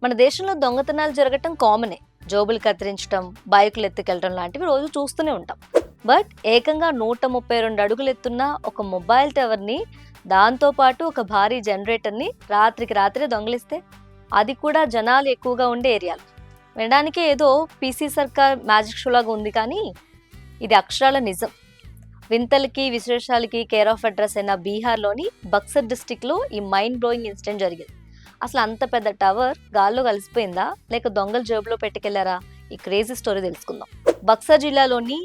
మన దేశంలో దొంగతనాలు జరగటం కామనే. జోబులు కత్తిరించడం, బైకులు ఎత్తుకెళ్ళడం లాంటివి రోజు చూస్తూనే ఉంటాం. బట్ ఏకంగా 132 అడుగులు ఎత్తున్న ఒక మొబైల్ టవర్ని, దాంతోపాటు ఒక భారీ జనరేటర్ని రాత్రికి రాత్రే దొంగిలిస్తే, అది కూడా జనాలు ఎక్కువగా ఉండే ఏరియాలో. వినడానికే ఏదో పీసీ సర్కార్ మ్యాజిక్ షో లాగా ఉంది, కానీ ఇది అక్షరాల నిజం. వింతలకి విశేషాలకి కేర్ ఆఫ్ అడ్రస్ అయిన బీహార్లోని బక్సర్ డిస్టిక్లో ఈ మైండ్ బ్లోయింగ్ ఇన్సిడెంట్ జరిగింది. అసలు అంత పెద్ద టవర్ గాల్లో కలిసిపోయిందా, లేక దొంగలు జేబులో పెట్టుకెళ్లారా? ఈ క్రేజీ స్టోరీ తెలుసుకుందాం. బక్సర్ జిల్లాలోని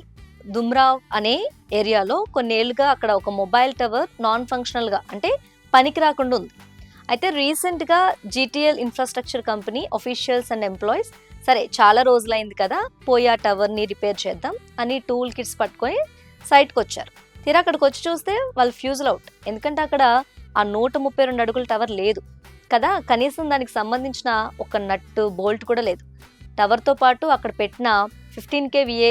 దుమ్రావ్ అనే ఏరియాలో కొన్నేళ్లుగా అక్కడ ఒక మొబైల్ టవర్ నాన్ ఫంక్షనల్గా, అంటే పనికి రాకుండా ఉంది. అయితే రీసెంట్గా GTL infrastructure company officials and employees, సరే చాలా రోజులైంది కదా, పోయి ఆ టవర్ని రిపేర్ చేద్దాం అని టూల్ కిట్స్ పట్టుకొని సైట్కి వచ్చారు. తీరా అక్కడికి వచ్చి చూస్తే వాళ్ళు ఫ్యూజుల్ అవుట్. ఎందుకంటే అక్కడ ఆ 132 అడుగుల టవర్ లేదు కదా, కనీసం దానికి సంబంధించిన ఒక నట్టు బోల్ట్ కూడా లేదు. టవర్తో పాటు అక్కడ పెట్టిన 15 kVA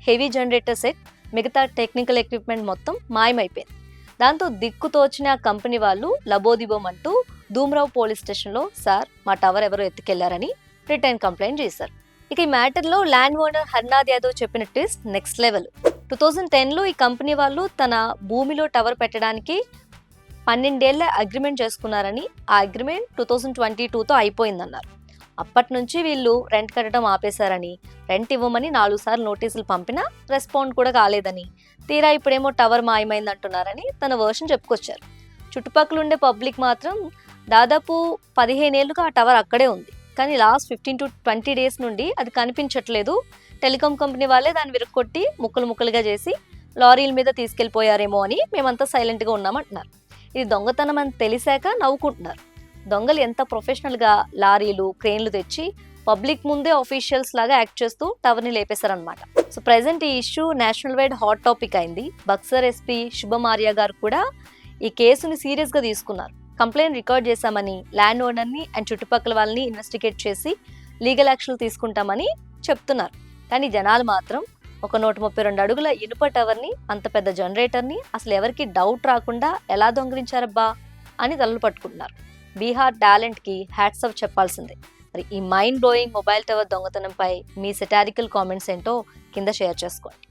హెవీ జనరేటర్ సెట్, మిగతా టెక్నికల్ ఎక్విప్మెంట్ మొత్తం మాయమైపోయింది. దాంతో దిక్కు తోచిన కంపెనీ వాళ్ళు లబోదిబోమంటూ ధూమ్రావ్ పోలీస్ స్టేషన్లో సార్ మా టవర్ ఎవరో ఎత్తుకెళ్లారని రిటర్న్ కంప్లైంట్ చేశారు. ఇక ఈ మ్యాటర్లో ల్యాండ్ ఓనర్ హర్నాథ్ యాదవ్ చెప్పిన ట్విస్ట్ నెక్స్ట్ లెవెల్. 2010లో ఈ కంపెనీ వాళ్ళు తన భూమిలో టవర్ పెట్టడానికి 12 ఏళ్ల అగ్రిమెంట్ చేసుకున్నారని, ఆ అగ్రిమెంట్ 2022తో అయిపోయిందన్నారు. అప్పటి నుంచి వీళ్ళు రెంట్ కట్టడం ఆపేశారని, రెంట్ ఇవ్వమని 4 సార్లు నోటీసులు పంపినా రెస్పాండ్ కూడా కాలేదని, తీరా ఇప్పుడేమో టవర్ మాయమైందంటున్నారని తన వర్షన్ చెప్పుకొచ్చారు. చుట్టుపక్కల ఉండే పబ్లిక్ మాత్రం దాదాపు 15 ఏళ్లుగా ఆ టవర్ అక్కడే ఉంది, కానీ లాస్ట్ 15 to 20 డేస్ నుండి అది కనిపించట్లేదు. టెలికాం కంపెనీ వాళ్ళే దాన్ని విరక్కొట్టి ముక్కలు ముక్కలుగా చేసి లారీల మీద తీసుకెళ్లిపోయారేమో అని మేమంతా సైలెంట్గా ఉన్నామంటున్నారు. ఇది దొంగతనం అని తెలిసాక నవ్వుకుంటున్నారు. దొంగలు ఎంత ప్రొఫెషనల్గా లారీలు, క్రేన్లు తెచ్చి పబ్లిక్ ముందే ఆఫీషియల్స్ లాగా యాక్ట్ చేస్తూ టవర్ని లేపేశారనమాట. సో ప్రెసెంట్ ఈ issue national wide hot topic అయింది. బక్సర్ ఎస్పీ శుభం ఆర్య గారు కూడా ఈ కేసుని సీరియస్గా తీసుకున్నారు. కంప్లైంట్ రికార్డ్ చేశామని, ల్యాండ్ ఓనర్ని అండ్ చుట్టుపక్కల వాళ్ళని ఇన్వెస్టిగేట్ చేసి లీగల్ యాక్షన్ తీసుకుంటామని చెప్తున్నారు. కానీ జనాలు మాత్రం ఒక 132 అడుగుల ఇనుప టవర్ని, అంత పెద్ద జనరేటర్ని అసలు ఎవరికి డౌట్ రాకుండా ఎలా దొంగిలించారబ్బా అని తలలు పట్టుకుంటున్నారు. బీహార్ టాలెంట్కి హ్యాట్స్ ఆఫ్ చెప్పాల్సిందే. మరి ఈ మైండ్ బ్లోయింగ్ మొబైల్ టవర్ దొంగతనంపై మీ సెటారికల్ కామెంట్స్ ఏంటో కింద షేర్ చేసుకోండి.